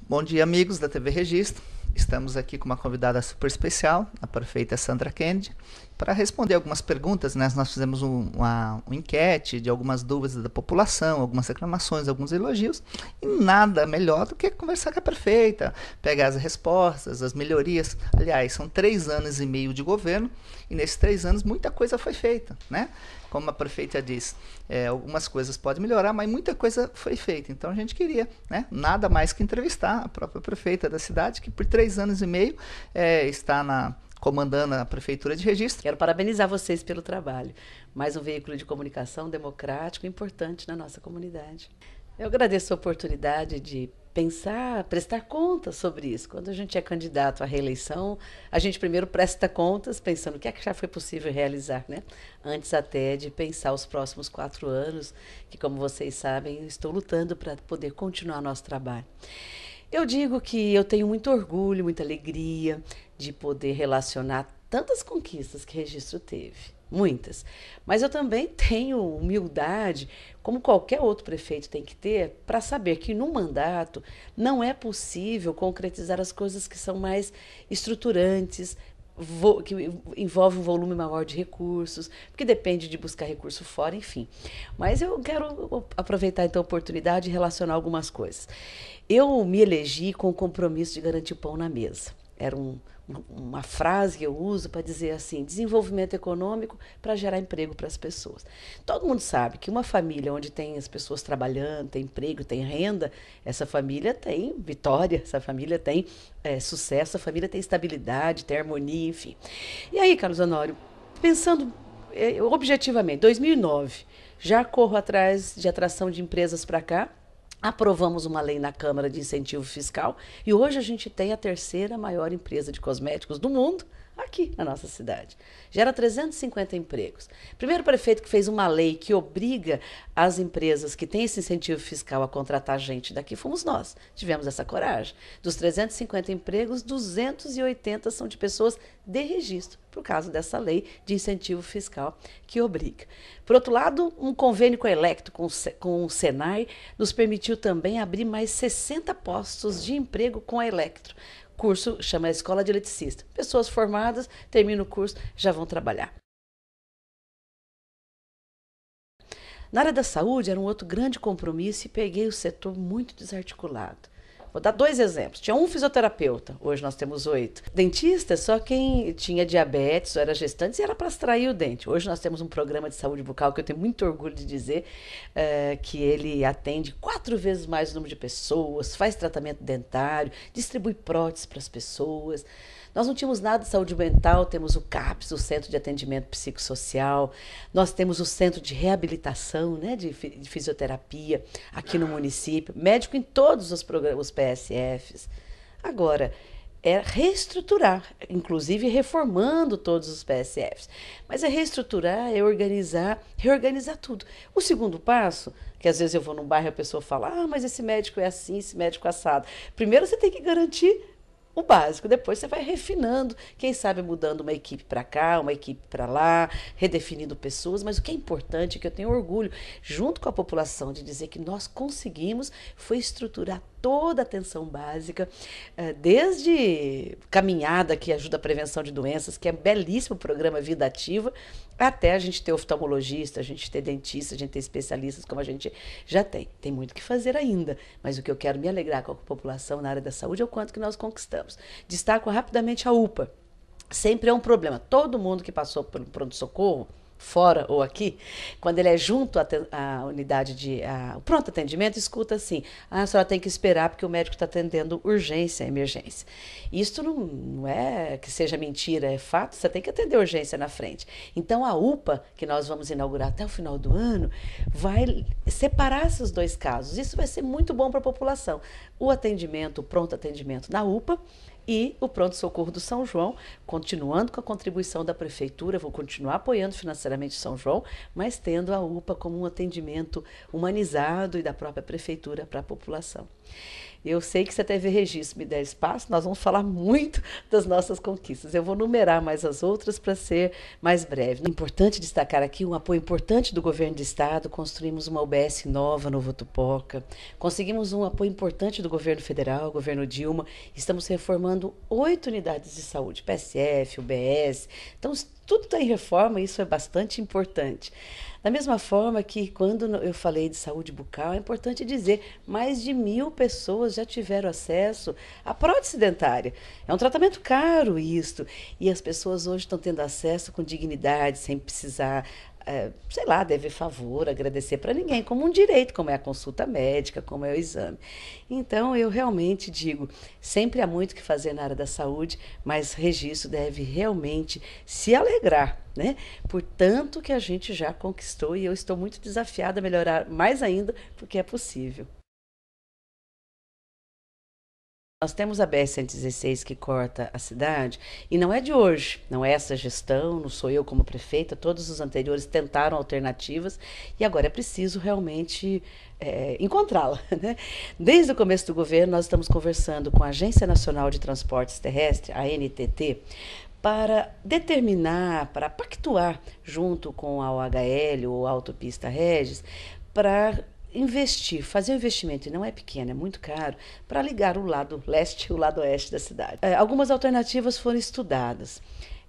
Bom dia, amigos da TV Registro. Estamos aqui com uma convidada super especial, a prefeita Sandra Kennedy, para responder algumas perguntas. Né? Nós fizemos uma enquete de algumas dúvidas da população, algumas reclamações, alguns elogios, e nada melhor do que conversar com a prefeita, pegar as respostas, as melhorias. Aliás, são 3 anos e meio de governo, e nesses 3 anos muita coisa foi feita, né? Como a prefeita diz, algumas coisas podem melhorar, mas muita coisa foi feita. Então a gente queria, né, nada mais que entrevistar a própria prefeita da cidade, que por 3 anos e meio está comandando a Prefeitura de Registro. Quero parabenizar vocês pelo trabalho. Mais um veículo de comunicação democrático importante na nossa comunidade. Eu agradeço a oportunidade de pensar, prestar contas sobre isso. Quando a gente é candidato à reeleição, a gente primeiro presta contas pensando o que é que já foi possível realizar, né? Antes até de pensar os próximos 4 anos, que, como vocês sabem, eu estou lutando para poder continuar nosso trabalho. Eu digo que eu tenho muito orgulho, muita alegria de poder relacionar tantas conquistas que Registro teve. Muitas. Mas eu também tenho humildade, como qualquer outro prefeito tem que ter, para saber que num mandato não é possível concretizar as coisas que são mais estruturantes, que envolve um volume maior de recursos, porque depende de buscar recurso fora, enfim. Mas eu quero aproveitar então a oportunidade e relacionar algumas coisas. Eu me elegi com o compromisso de garantir o pão na mesa. Era uma frase que eu uso para dizer assim, desenvolvimento econômico para gerar emprego para as pessoas. Todo mundo sabe que uma família onde tem as pessoas trabalhando, tem emprego, tem renda, essa família tem vitória, essa família tem sucesso, essa família tem estabilidade, tem harmonia, enfim. E aí, Carlos Honório, pensando objetivamente, 2009, já corro atrás de atração de empresas para cá. Aprovamos uma lei na Câmara de incentivo fiscal e hoje a gente tem a 3ª maior empresa de cosméticos do mundo aqui na nossa cidade. Gera 350 empregos. Primeiro prefeito que fez uma lei que obriga as empresas que têm esse incentivo fiscal a contratar gente daqui fomos nós. Tivemos essa coragem. Dos 350 empregos, 280 são de pessoas de registro, por causa dessa lei de incentivo fiscal que obriga. Por outro lado, um convênio com a Electro, com o Senai, nos permitiu também abrir mais 60 postos de emprego com a Electro. Curso chama Escola de Eletricista. Pessoas formadas, terminam o curso, já vão trabalhar. Na área da saúde era um outro grande compromisso e peguei o setor muito desarticulado. Vou dar 2 exemplos. Tinha um fisioterapeuta, hoje nós temos 8. Dentista, só quem tinha diabetes ou era gestante, era para extrair o dente. Hoje nós temos um programa de saúde bucal que eu tenho muito orgulho de dizer que ele atende 4 vezes mais o número de pessoas, faz tratamento dentário, distribui próteses para as pessoas. Nós não tínhamos nada de saúde mental, temos o CAPS, o Centro de Atendimento Psicossocial, nós temos o Centro de Reabilitação, né, de Fisioterapia aqui no município, médico em todos os programas, os PSFs. Agora, é reestruturar, inclusive reformando todos os PSFs. Mas é reestruturar, é organizar, reorganizar tudo. O segundo passo, que às vezes eu vou num bairro e a pessoa fala, mas esse médico é assim, esse médico é assado. Primeiro você tem que garantir o básico, depois você vai refinando, quem sabe mudando uma equipe para cá, uma equipe para lá, redefinindo pessoas, mas o que é importante, que eu tenho orgulho, junto com a população, de dizer que nós conseguimos, foi estruturar toda a atenção básica, desde caminhada, que ajuda a prevenção de doenças, que é um belíssimo programa Vida Ativa, até a gente ter oftalmologista, a gente ter dentista, a gente ter especialistas, como a gente já tem. Tem muito que fazer ainda, mas o que eu quero me alegrar com a população na área da saúde é o quanto que nós conquistamos. Destaco rapidamente a UPA. Sempre é um problema. Todo mundo que passou pelo pronto-socorro, fora ou aqui, quando ele é junto à unidade o pronto atendimento, escuta assim, a senhora tem que esperar porque o médico está atendendo urgência, emergência. Isso não é que seja mentira, é fato, você tem que atender urgência na frente. Então a UPA, que nós vamos inaugurar até o final do ano, vai separar esses 2 casos. Isso vai ser muito bom para a população. O atendimento, o pronto atendimento na UPA, e o pronto-socorro do São João, continuando com a contribuição da Prefeitura, vou continuar apoiando financeiramente São João, mas tendo a UPA como um atendimento humanizado e da própria Prefeitura para a população. Eu sei que se a TV Registro me der espaço, nós vamos falar muito das nossas conquistas. Eu vou numerar mais as outras para ser mais breve. Importante destacar aqui um apoio importante do governo do estado. Construímos uma UBS nova no Votupoca. Conseguimos um apoio importante do governo federal, governo Dilma. Estamos reformando 8 unidades de saúde, PSF, UBS. Então, tudo está em reforma, isso é bastante importante. Da mesma forma que quando eu falei de saúde bucal, é importante dizer, mais de 1.000 pessoas já tiveram acesso à prótese dentária. É um tratamento caro isto, e as pessoas hoje estão tendo acesso com dignidade, sem precisar, sei lá, dever favor, agradecer para ninguém, como um direito, como é a consulta médica, como é o exame. Então, eu realmente digo, sempre há muito o que fazer na área da saúde, mas Registro deve realmente se alegrar, né, por tanto que a gente já conquistou, e eu estou muito desafiada a melhorar mais ainda, porque é possível. Nós temos a BR-116 que corta a cidade, e não é de hoje, não é essa gestão, não sou eu como prefeita, todos os anteriores tentaram alternativas, e agora é preciso realmente encontrá-la, né? Desde o começo do governo, nós estamos conversando com a Agência Nacional de Transportes Terrestres, a ANTT, para determinar, para pactuar junto com a OHL ou a Autopista Regis, para investir, fazer um investimento, e não é pequeno, é muito caro, para ligar o lado leste e o lado oeste da cidade. Algumas alternativas foram estudadas.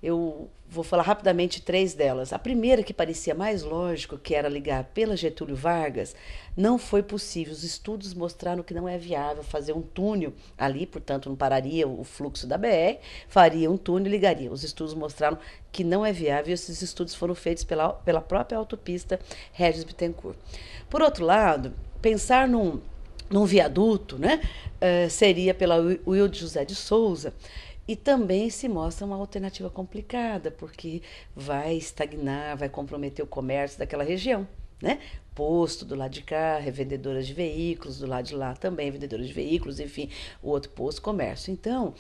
Eu vou falar rapidamente 3 delas. A primeira, que parecia mais lógico, que era ligar pela Getúlio Vargas, não foi possível. Os estudos mostraram que não é viável fazer um túnel ali, portanto não pararia o fluxo da BR, faria um túnel e ligaria. Os estudos mostraram que não é viável, e esses estudos foram feitos pela própria autopista Regis Bittencourt. Por outro lado, pensar num viaduto, né, seria pela Wilde José de Souza, e também se mostra uma alternativa complicada, porque vai estagnar, vai comprometer o comércio daquela região, né? Posto do lado de cá, revendedoras de veículos, do lado de lá também, vendedoras de veículos, enfim, o outro posto, comércio. Então,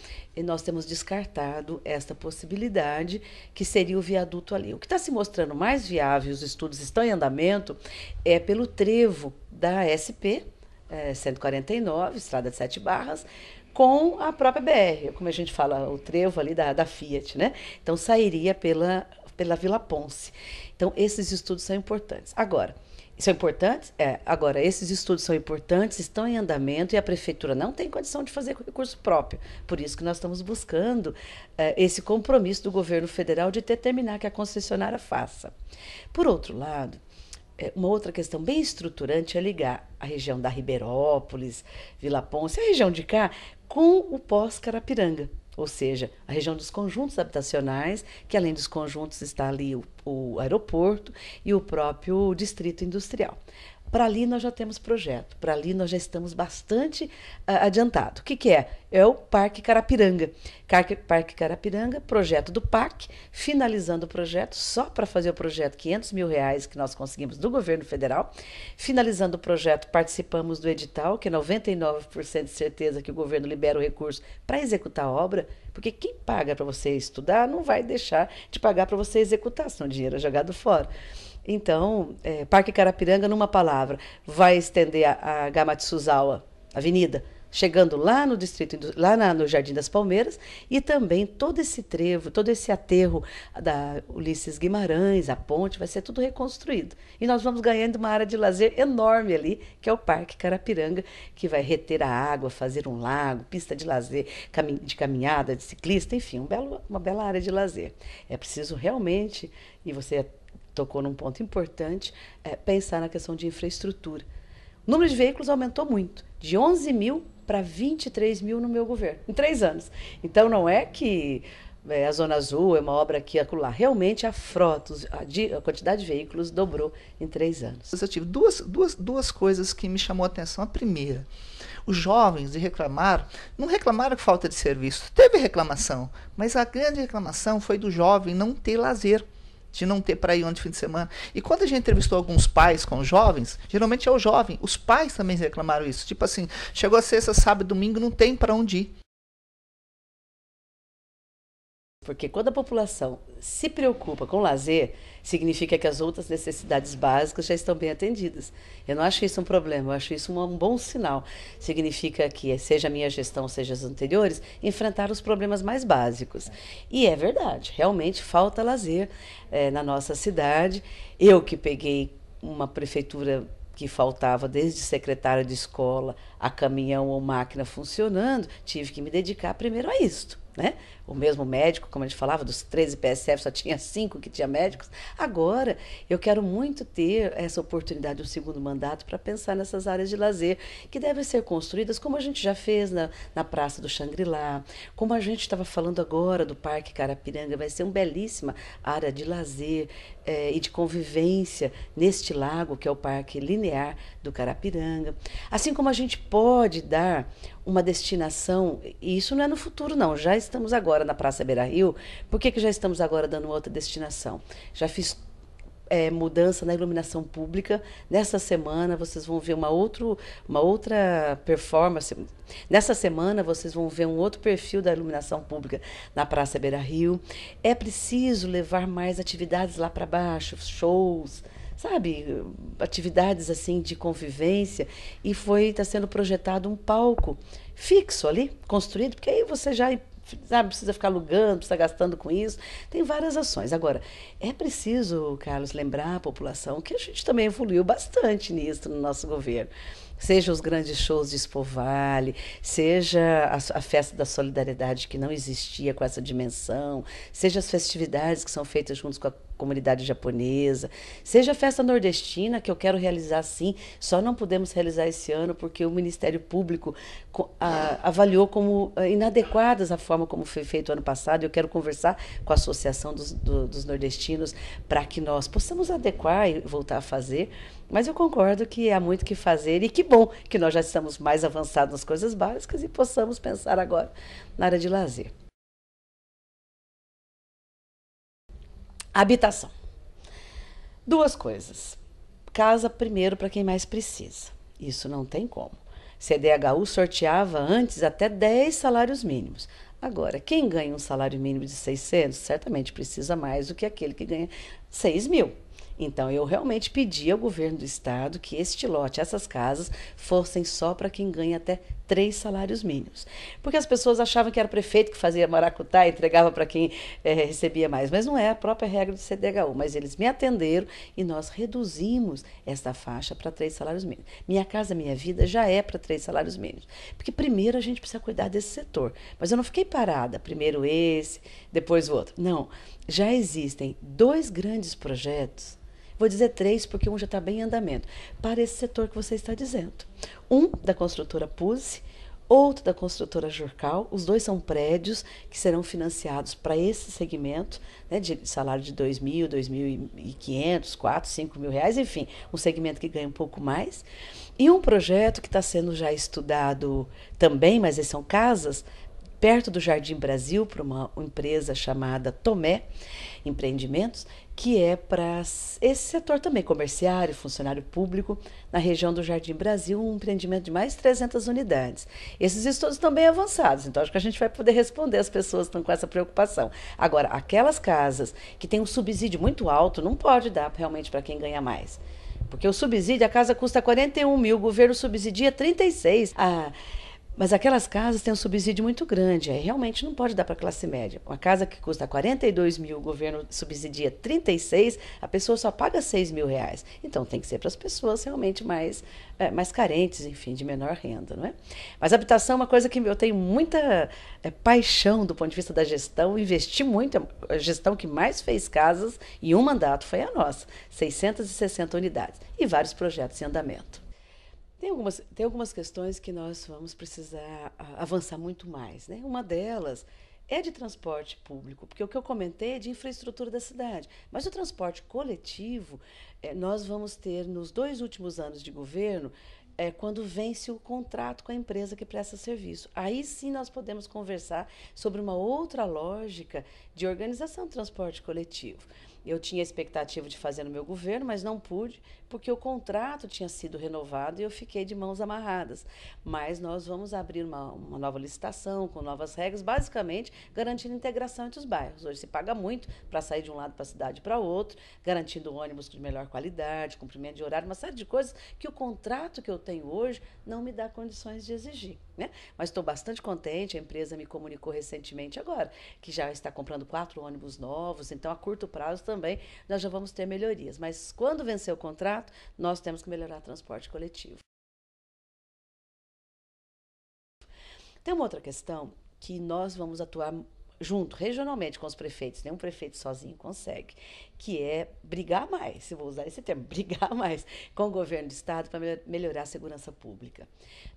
nós temos descartado esta possibilidade, que seria o viaduto ali. O que está se mostrando mais viável, os estudos estão em andamento, é pelo trevo da SP, 149, Estrada de 7 Barras, com a própria BR, como a gente fala, o trevo ali da Fiat, né? Então, sairia pela Vila Ponce. Então, esses estudos são importantes. Agora, são importantes? Agora, esses estudos são importantes, estão em andamento, e a prefeitura não tem condição de fazer com recurso próprio. Por isso que nós estamos buscando esse compromisso do governo federal de determinar que a concessionária faça. Por outro lado, uma outra questão bem estruturante é ligar a região da Ribeirópolis, Vila Ponce, a região de cá, com o pós-Carapiranga, ou seja, a região dos conjuntos habitacionais, que além dos conjuntos está ali o aeroporto e o próprio distrito industrial. Para ali nós já temos projeto, para ali nós já estamos bastante adiantados. O que é? É o Parque Carapiranga. Parque Carapiranga, projeto do PAC, finalizando o projeto, só para fazer o projeto, R$500 mil que nós conseguimos do governo federal. Finalizando o projeto, participamos do edital, que é 99% de certeza que o governo libera o recurso para executar a obra, porque quem paga para você estudar não vai deixar de pagar para você executar, senão o dinheiro é jogado fora. Então, Parque Carapiranga, numa palavra, vai estender a Gama Tsuzawa Avenida, chegando lá no distrito, no Jardim das Palmeiras, e também todo esse trevo, todo esse aterro da Ulisses Guimarães, a ponte, vai ser tudo reconstruído. E nós vamos ganhando uma área de lazer enorme ali, que é o Parque Carapiranga, que vai reter a água, fazer um lago, pista de lazer, de caminhada, de ciclista, enfim, uma bela área de lazer. É preciso realmente, e você tocou num ponto importante, pensar na questão de infraestrutura. O número de veículos aumentou muito, de 11 mil para 23 mil no meu governo, em 3 anos. Então, não é que a Zona Azul é uma obra aqui e acolá. Realmente, a frota, a quantidade de veículos dobrou em 3 anos. Eu tive duas coisas que me chamou a atenção. A primeira, os jovens não reclamaram de falta de serviço. Teve reclamação, mas a grande reclamação foi do jovem não ter lazer, de não ter para ir onde fim de semana. E quando a gente entrevistou alguns pais com os jovens, geralmente é o jovem, os pais também reclamaram isso. Tipo assim, chegou a sexta, sábado, domingo, não tem para onde ir. Porque quando a população se preocupa com o lazer, significa que as outras necessidades básicas já estão bem atendidas. Eu não acho isso um problema, eu acho isso um bom sinal. Significa que, seja a minha gestão, seja as anteriores, enfrentar os problemas mais básicos. E é verdade, realmente falta lazer na nossa cidade. Eu que peguei uma prefeitura que faltava desde secretária de escola a caminhão ou máquina funcionando, tive que me dedicar primeiro a isto, né? O mesmo médico, como a gente falava, dos 13 PSF só tinha 5 que tinha médicos. Agora, eu quero muito ter essa oportunidade, um segundo mandato, para pensar nessas áreas de lazer, que devem ser construídas, como a gente já fez na Praça do Xangri-Lá, como a gente estava falando agora do Parque Carapiranga, vai ser uma belíssima área de lazer e de convivência neste lago, que é o Parque Linear do Carapiranga. Assim como a gente pode dar uma destinação, e isso não é no futuro não, já estamos agora na Praça Beira-Rio. Por que já estamos agora dando outra destinação? Já fiz mudança na iluminação pública. Nessa semana vocês vão ver uma outra performance. Nessa semana vocês vão ver um outro perfil da iluminação pública na Praça Beira-Rio. É preciso levar mais atividades lá para baixo, shows, sabe, atividades assim de convivência, e está sendo projetado um palco fixo ali, construído, porque aí você já precisa ficar alugando, precisa gastando com isso, tem várias ações. Agora, é preciso, Carlos, lembrar a população que a gente também evoluiu bastante nisso no nosso governo. Seja os grandes shows de Expo Vale, seja a festa da solidariedade, que não existia com essa dimensão, seja as festividades que são feitas juntos com a comunidade japonesa, seja a festa nordestina, que eu quero realizar sim, só não podemos realizar esse ano porque o Ministério Público avaliou como inadequadas a forma como foi feito ano passado. Eu quero conversar com a Associação dos Nordestinos para que nós possamos adequar e voltar a fazer. Mas eu concordo que há muito o que fazer, e que bom que nós já estamos mais avançados nas coisas básicas e possamos pensar agora na área de lazer. Habitação. Duas coisas. Casa primeiro para quem mais precisa. Isso não tem como. CDHU sorteava antes até 10 salários mínimos. Agora, quem ganha um salário mínimo de 600, certamente precisa mais do que aquele que ganha 6 mil. Então, eu realmente pedi ao governo do estado que este lote, essas casas, fossem só para quem ganha até 3 salários mínimos. Porque as pessoas achavam que era o prefeito que fazia maracutá e entregava para quem recebia mais. Mas não é a própria regra do CDHU. Mas eles me atenderam e nós reduzimos essa faixa para 3 salários mínimos. Minha Casa Minha Vida já é para 3 salários mínimos. Porque primeiro a gente precisa cuidar desse setor. Mas eu não fiquei parada. Primeiro esse, depois o outro. Não. Já existem 2 grandes projetos. Vou dizer 3, porque um já está bem em andamento, para esse setor que você está dizendo. Um da construtora Puse, outro da construtora Jurcal. Os 2 são prédios que serão financiados para esse segmento, né, de salário de 2 mil, 2.500, 4, 5 mil reais, enfim, um segmento que ganha um pouco mais. E um projeto que está sendo já estudado também, mas são casas, perto do Jardim Brasil, para uma empresa chamada Tomé Empreendimentos, que é para esse setor também, comerciário, funcionário público, na região do Jardim Brasil, um empreendimento de mais de 300 unidades. Esses estudos estão bem avançados, então acho que a gente vai poder responder as pessoas que estão com essa preocupação. Agora, aquelas casas que têm um subsídio muito alto, não pode dar realmente para quem ganha mais. Porque o subsídio, a casa custa 41 mil, o governo subsidia 36. Mas aquelas casas têm um subsídio muito grande, aí realmente não pode dar para a classe média. Uma casa que custa 42 mil, o governo subsidia 36, a pessoa só paga 6 mil reais. Então tem que ser para as pessoas realmente mais carentes, enfim, de menor renda, não é? Mas a habitação é uma coisa que eu tenho muita paixão do ponto de vista da gestão, investi muito, a gestão que mais fez casas em um mandato foi a nossa, 660 unidades e vários projetos em andamento. Tem algumas questões que nós vamos precisar avançar muito mais, né? Uma delas é de transporte público, porque o que eu comentei é de infraestrutura da cidade. Mas o transporte coletivo, nós vamos ter, nos 2 últimos anos de governo, quando vence o contrato com a empresa que presta serviço. Aí sim nós podemos conversar sobre uma outra lógica de organização do transporte coletivo. Eu tinha a expectativa de fazer no meu governo, mas não pude, porque o contrato tinha sido renovado e eu fiquei de mãos amarradas. Mas nós vamos abrir uma nova licitação, com novas regras, basicamente garantindo integração entre os bairros. Hoje se paga muito para sair de um lado para a cidade para outro, garantindo ônibus de melhor qualidade, cumprimento de horário, uma série de coisas que o contrato que eu tenho hoje não me dá condições de exigir, né? Mas estou bastante contente, a empresa me comunicou recentemente agora, que já está comprando 4 ônibus novos, então a curto prazo também nós já vamos ter melhorias. Mas quando vencer o contrato, nós temos que melhorar o transporte coletivo. Tem uma outra questão que nós vamos atuar junto, regionalmente, com os prefeitos, nenhum prefeito sozinho consegue, que é brigar mais, se vou usar esse termo, brigar mais com o governo do estado para melhorar a segurança pública.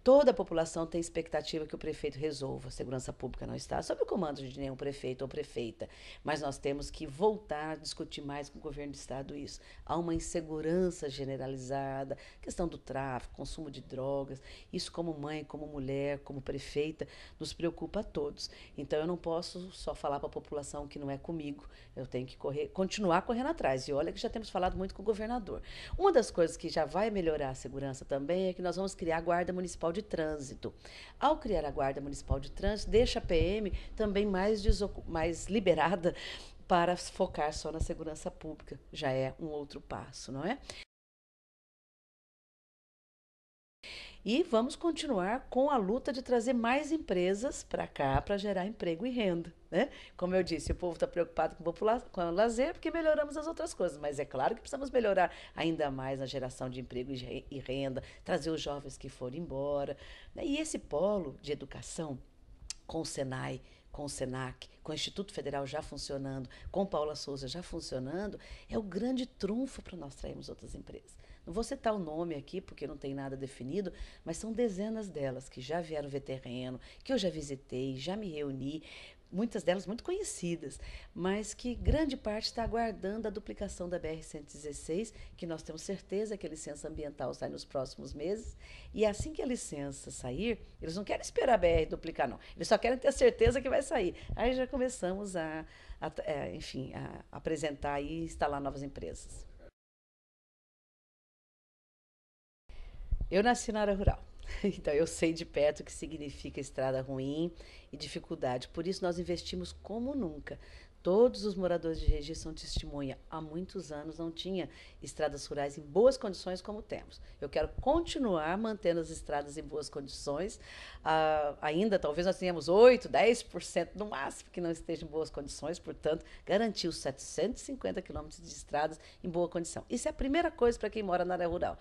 Toda a população tem expectativa que o prefeito resolva a segurança pública no estado, sob o comando de nenhum prefeito ou prefeita, mas nós temos que voltar a discutir mais com o governo do estado isso. Há uma insegurança generalizada, questão do tráfico, consumo de drogas, isso como mãe, como mulher, como prefeita, nos preocupa a todos. Então eu não posso só falar para a população que não é comigo, eu tenho que continuar correndo atrás. E olha que já temos falado muito com o governador. Uma das coisas que já vai melhorar a segurança também é que nós vamos criar a Guarda Municipal de Trânsito. Ao criar a Guarda Municipal de Trânsito, deixa a PM também mais liberada para focar só na segurança pública. Já é um outro passo, não é? E vamos continuar com a luta de trazer mais empresas para cá para gerar emprego e renda, né? Como eu disse, o povo está preocupado com o lazer porque melhoramos as outras coisas, mas é claro que precisamos melhorar ainda mais na geração de emprego e renda, trazer os jovens que foram embora, né? E esse polo de educação com o Senai, com o Senac, com o Instituto Federal já funcionando, com Paula Souza já funcionando, é o grande trunfo para nós trairmos outras empresas. Não vou citar o nome aqui, porque não tem nada definido, mas são dezenas delas que já vieram ver terreno, que eu já visitei, já me reuni, muitas delas muito conhecidas, mas que grande parte está aguardando a duplicação da BR-116, que nós temos certeza que a licença ambiental sai nos próximos meses, e assim que a licença sair, eles não querem esperar a BR duplicar, não. Eles só querem ter certeza que vai sair. Aí já começamos enfim, a apresentar e instalar novas empresas. Eu nasci na área rural, então eu sei de perto o que significa estrada ruim e dificuldade. Por isso nós investimos como nunca. Todos os moradores de Regis são testemunha. Há muitos anos não tinha estradas rurais em boas condições como temos. Eu quero continuar mantendo as estradas em boas condições. Ainda talvez nós tenhamos 8, 10% no máximo que não esteja em boas condições, portanto, garantir os 750 quilômetros de estradas em boa condição. Isso é a primeira coisa para quem mora na área rural.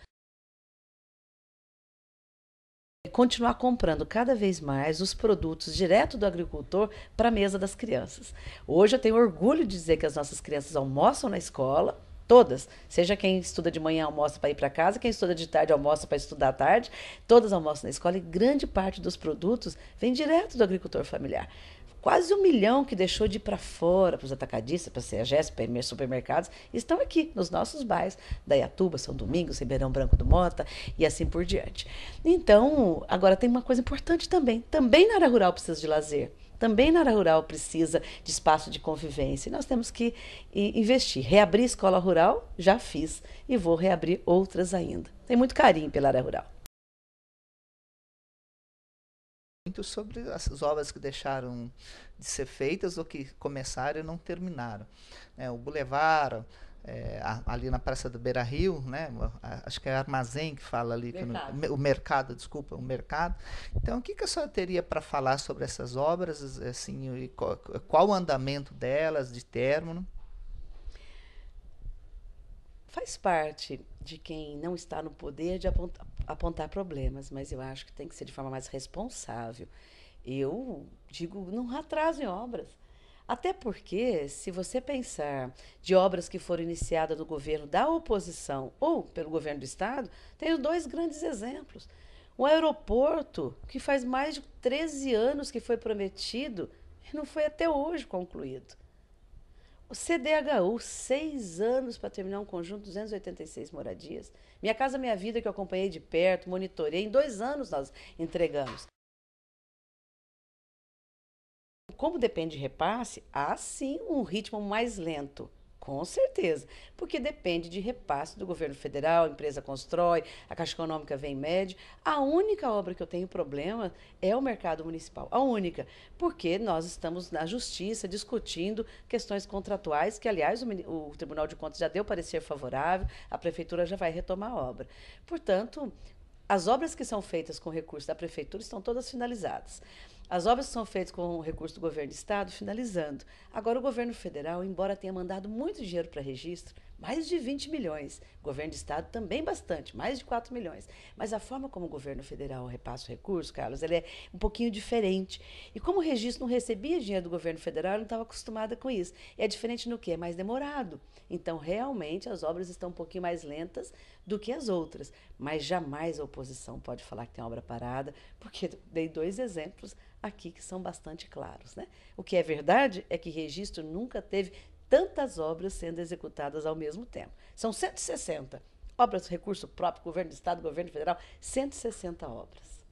Continuar comprando cada vez mais os produtos direto do agricultor para a mesa das crianças. Hoje eu tenho orgulho de dizer que as nossas crianças almoçam na escola, todas, seja quem estuda de manhã almoça para ir para casa, quem estuda de tarde almoça para estudar à tarde, todas almoçam na escola e grande parte dos produtos vem direto do agricultor familiar. Quase 1 milhão que deixou de ir para fora, para os atacadistas, para a CEAGESP, para os supermercados, estão aqui nos nossos bairros, Dayatuba, São Domingos, Ribeirão Branco do Mota e assim por diante. Então, agora tem uma coisa importante também. Também na área rural precisa de lazer. Também na área rural precisa de espaço de convivência. E nós temos que investir. Reabrir a escola rural, já fiz. E vou reabrir outras ainda. Tem muito carinho pela área rural. Muito sobre as obras que deixaram de ser feitas ou que começaram e não terminaram. O Boulevard, ali na Praça do Beira-Rio, né? Acho que é Armazém que fala ali, o mercado, desculpa, o mercado. Então, o que a senhora teria para falar sobre essas obras, assim, e qual o andamento delas, de término? Faz parte de quem não está no poder de apontar problemas, mas eu acho que tem que ser de forma mais responsável. Eu digo, não atrasem obras. Até porque, se você pensar de obras que foram iniciadas no governo da oposição ou pelo governo do Estado, tenho 2 grandes exemplos. Um aeroporto que faz mais de 13 anos que foi prometido e não foi até hoje concluído. O CDHU, 6 anos para terminar um conjunto de 286 moradias. Minha Casa Minha Vida, que eu acompanhei de perto, monitorei, em 2 anos nós entregamos. Como depende de repasse, há sim um ritmo mais lento, Com certeza, porque depende de repasse do governo federal, a empresa constrói, a Caixa Econômica vem e mede. A única obra que eu tenho problema é o mercado municipal, a única, porque nós estamos na justiça discutindo questões contratuais, que aliás o Tribunal de Contas já deu parecer favorável, a prefeitura já vai retomar a obra. Portanto, as obras que são feitas com recurso da prefeitura estão todas finalizadas. As obras que são feitas com recurso do governo do estado, finalizando. Agora, o governo federal, embora tenha mandado muito dinheiro para registro, mais de 20 milhões. O governo do estado também bastante, mais de 4 milhões. Mas a forma como o governo federal repassa o recurso, Carlos, ele é um pouquinho diferente. E como o registro não recebia dinheiro do governo federal, eu não estava acostumada com isso. E é diferente no quê? É mais demorado. Então, realmente, as obras estão um pouquinho mais lentas do que as outras. Mas jamais a oposição pode falar que tem obra parada, porque dei 2 exemplos aqui que são bastante claros, né? O que é verdade é que registro nunca teve tantas obras sendo executadas ao mesmo tempo. São 160 obras, recurso próprio, governo do estado, governo federal, 160 obras.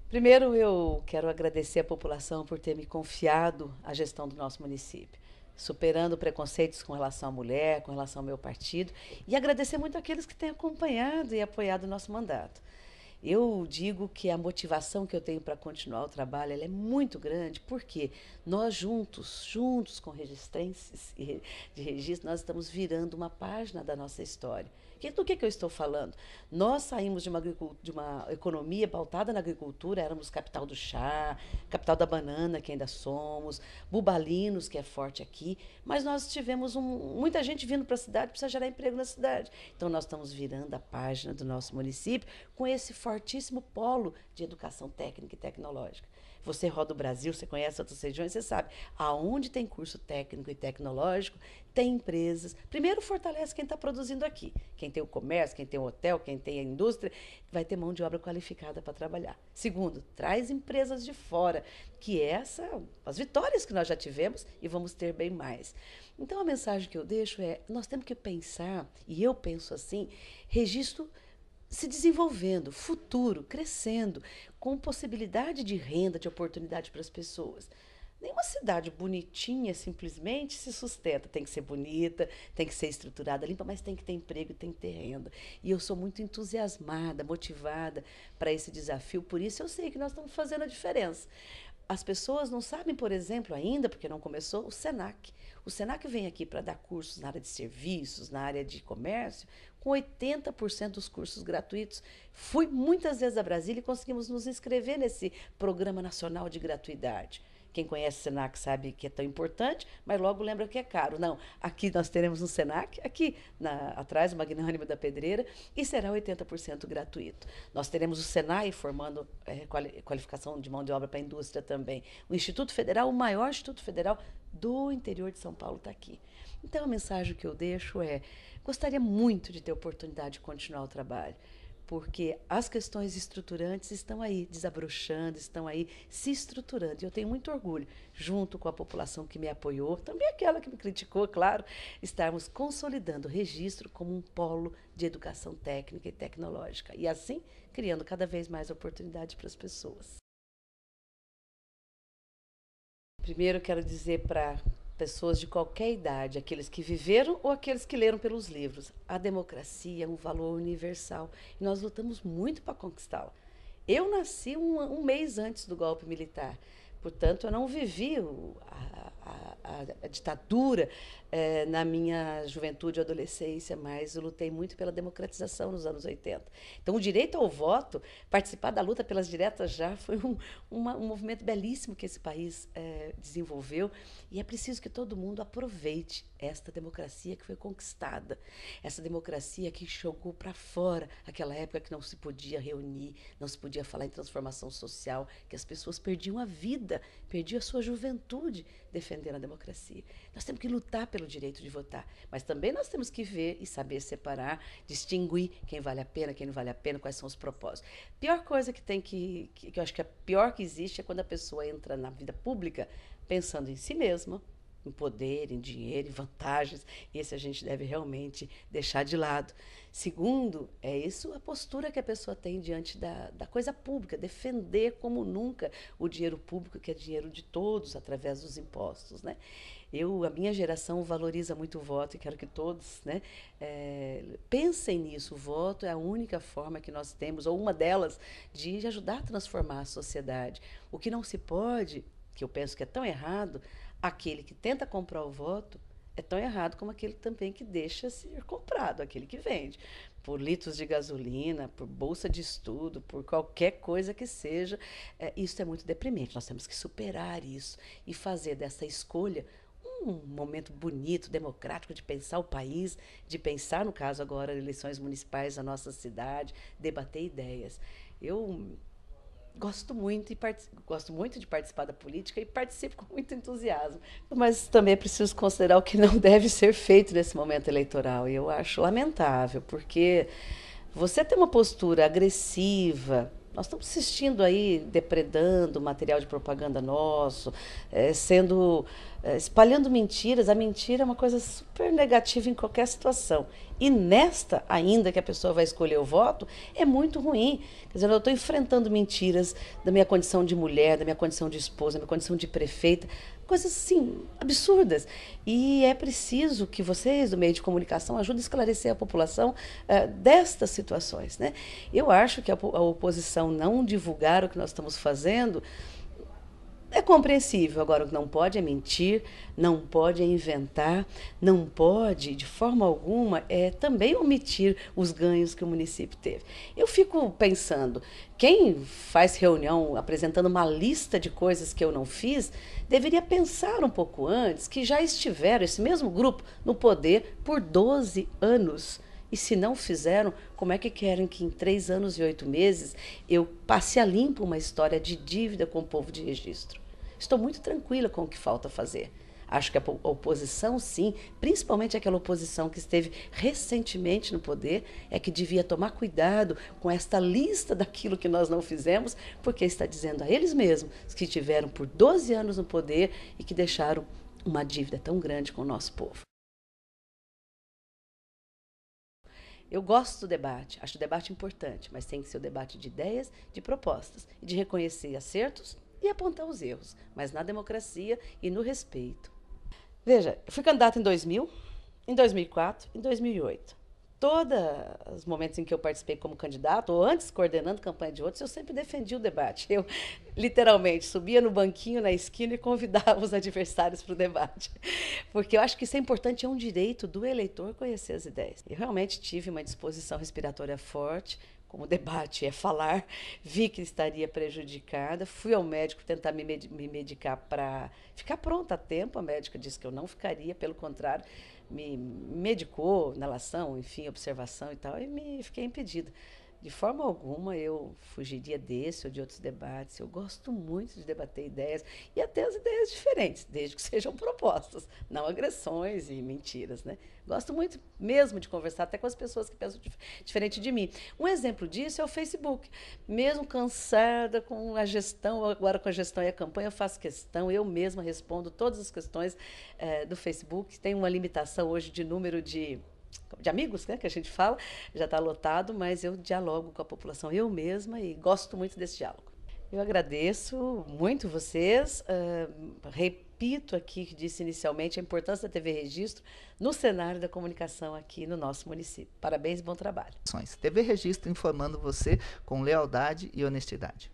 Primeiro, eu quero agradecer à população por ter me confiado a gestão do nosso município, superando preconceitos com relação à mulher, com relação ao meu partido, e agradecer muito àqueles que têm acompanhado e apoiado o nosso mandato. Eu digo que a motivação que eu tenho para continuar o trabalho ela é muito grande, porque nós juntos com registrenses e de registro, nós estamos virando uma página da nossa história. Do que eu estou falando? Nós saímos de uma economia pautada na agricultura, éramos capital do chá, capital da banana, que ainda somos, Bubalinos, que é forte aqui, mas nós tivemos muita gente vindo para a cidade, precisa gerar emprego na cidade. Então nós estamos virando a página do nosso município com esse fortíssimo polo de educação técnica e tecnológica. Você roda o Brasil, você conhece outras regiões, você sabe, aonde tem curso técnico e tecnológico, tem empresas. Primeiro, fortalece quem está produzindo aqui. Quem tem o comércio, quem tem o hotel, quem tem a indústria, vai ter mão de obra qualificada para trabalhar. Segundo, traz empresas de fora, que as vitórias que nós já tivemos e vamos ter bem mais. Então, a mensagem que eu deixo é, nós temos que pensar, e eu penso assim, registro se desenvolvendo, futuro, crescendo, com possibilidade de renda, de oportunidade para as pessoas. Nenhuma cidade bonitinha simplesmente se sustenta. Tem que ser bonita, tem que ser estruturada, limpa, mas tem que ter emprego, tem que ter renda. E eu sou muito entusiasmada, motivada para esse desafio, por isso eu sei que nós estamos fazendo a diferença. As pessoas não sabem, por exemplo, ainda, porque não começou, o SENAC. O SENAC vem aqui para dar cursos na área de serviços, na área de comércio, com 80% dos cursos gratuitos. Fui muitas vezes a Brasília e conseguimos nos inscrever nesse Programa Nacional de Gratuidade. Quem conhece o SENAC sabe que é tão importante, mas logo lembra que é caro. Não, aqui nós teremos um SENAC, aqui atrás, o Magnânimo da Pedreira, e será 80% gratuito. Nós teremos o SENAI formando qualificação de mão de obra para a indústria também. O Instituto Federal, o maior Instituto Federal do interior de São Paulo, está aqui. Então, a mensagem que eu deixo é, gostaria muito de ter oportunidade de continuar o trabalho, porque as questões estruturantes estão aí desabrochando, estão aí se estruturando. E eu tenho muito orgulho, junto com a população que me apoiou, também aquela que me criticou, claro, estarmos consolidando o registro como um polo de educação técnica e tecnológica. E assim, criando cada vez mais oportunidade para as pessoas. Primeiro, quero dizer para pessoas de qualquer idade, aqueles que viveram ou aqueles que leram pelos livros, a democracia é um valor universal e nós lutamos muito para conquistá-la. Eu nasci um mês antes do golpe militar, portanto, eu não vivi a ditadura na minha juventude e adolescência, mas eu lutei muito pela democratização nos anos 80. Então, o direito ao voto, participar da luta pelas diretas já, foi um movimento belíssimo que esse país desenvolveu, e é preciso que todo mundo aproveite esta democracia que foi conquistada, essa democracia que jogou para fora aquela época que não se podia reunir, não se podia falar em transformação social, que as pessoas perdiam a vida, perdiam a sua juventude defendendo a democracia. Nós temos que lutar pelo direito de votar, mas também nós temos que ver e saber separar, distinguir quem vale a pena, quem não vale a pena, quais são os propósitos. Pior coisa que eu acho que a pior que existe é quando a pessoa entra na vida pública pensando em si mesma, em poder, em dinheiro, em vantagens. Esse a gente deve realmente deixar de lado. Segundo, é isso a postura que a pessoa tem diante da coisa pública, defender como nunca o dinheiro público, que é dinheiro de todos, através dos impostos, né? A minha geração valoriza muito o voto e quero que todos, né, pensem nisso. O voto é a única forma que nós temos, ou uma delas, de ajudar a transformar a sociedade. O que não se pode, que eu penso que é tão errado, aquele que tenta comprar o voto é tão errado como aquele também que deixa ser comprado, aquele que vende. Por litros de gasolina, por bolsa de estudo, por qualquer coisa que seja. Isso é muito deprimente. Nós temos que superar isso e fazer dessa escolha um momento bonito, democrático de pensar o país, de pensar, no caso agora, eleições municipais da nossa cidade, debater ideias. Eu gosto muito de participar da política e participo com muito entusiasmo. Mas também é preciso considerar o que não deve ser feito nesse momento eleitoral. E eu acho lamentável, porque você tem uma postura agressiva. Nós estamos assistindo aí, depredando material de propaganda nosso, espalhando mentiras. A mentira é uma coisa super negativa em qualquer situação. E nesta, ainda que a pessoa vai escolher o voto, é muito ruim. Quer dizer, eu estou enfrentando mentiras da minha condição de mulher, da minha condição de esposa, da minha condição de prefeita, coisas assim, absurdas. E é preciso que vocês, do meio de comunicação, ajudem a esclarecer a população destas situações, né? Eu acho que a oposição não divulgar o que nós estamos fazendo é compreensível. Agora, o que não pode é mentir, não pode é inventar, não pode, de forma alguma, também omitir os ganhos que o município teve. Eu fico pensando, quem faz reunião apresentando uma lista de coisas que eu não fiz, deveria pensar um pouco antes que já estiveram, esse mesmo grupo, no poder por 12 anos. E se não fizeram, como é que querem que em 3 anos e 8 meses eu passe a limpo uma história de dívida com o povo de registro? Estou muito tranquila com o que falta fazer. Acho que a oposição, sim, principalmente aquela oposição que esteve recentemente no poder, é que devia tomar cuidado com esta lista daquilo que nós não fizemos, porque está dizendo a eles mesmos que tiveram por 12 anos no poder e que deixaram uma dívida tão grande com o nosso povo. Eu gosto do debate, acho o debate importante, mas tem que ser o debate de ideias, de propostas, e de reconhecer acertos e apontar os erros, mas na democracia e no respeito. Veja, eu fui candidata em 2000, em 2004, em 2008. Todos os momentos em que eu participei como candidato, ou antes coordenando campanha de outros, eu sempre defendi o debate. Eu, literalmente, subia no banquinho na esquina e convidava os adversários para o debate. Porque eu acho que isso é importante, é um direito do eleitor conhecer as ideias. Eu realmente tive uma disposição respiratória forte, como o debate é falar, vi que estaria prejudicada, fui ao médico tentar me medicar para ficar pronta a tempo. A médica disse que eu não ficaria, pelo contrário, me medicou, inalação, enfim, observação e tal, e fiquei impedida. De forma alguma eu fugiria desse ou de outros debates. Eu gosto muito de debater ideias, e até as ideias diferentes, desde que sejam propostas, não agressões e mentiras, né? Gosto muito mesmo de conversar até com as pessoas que pensam diferente de mim. Um exemplo disso é o Facebook. Mesmo cansada com a gestão, agora com a gestão e a campanha, eu faço questão, eu mesma respondo todas as questões do Facebook. Tem uma limitação hoje de número de amigos, né, que a gente fala, já está lotado, mas eu dialogo com a população eu mesma e gosto muito desse diálogo. Eu agradeço muito vocês, repito aqui que disse inicialmente a importância da TV Registro no cenário da comunicação aqui no nosso município. Parabéns e bom trabalho. TV Registro informando você com lealdade e honestidade.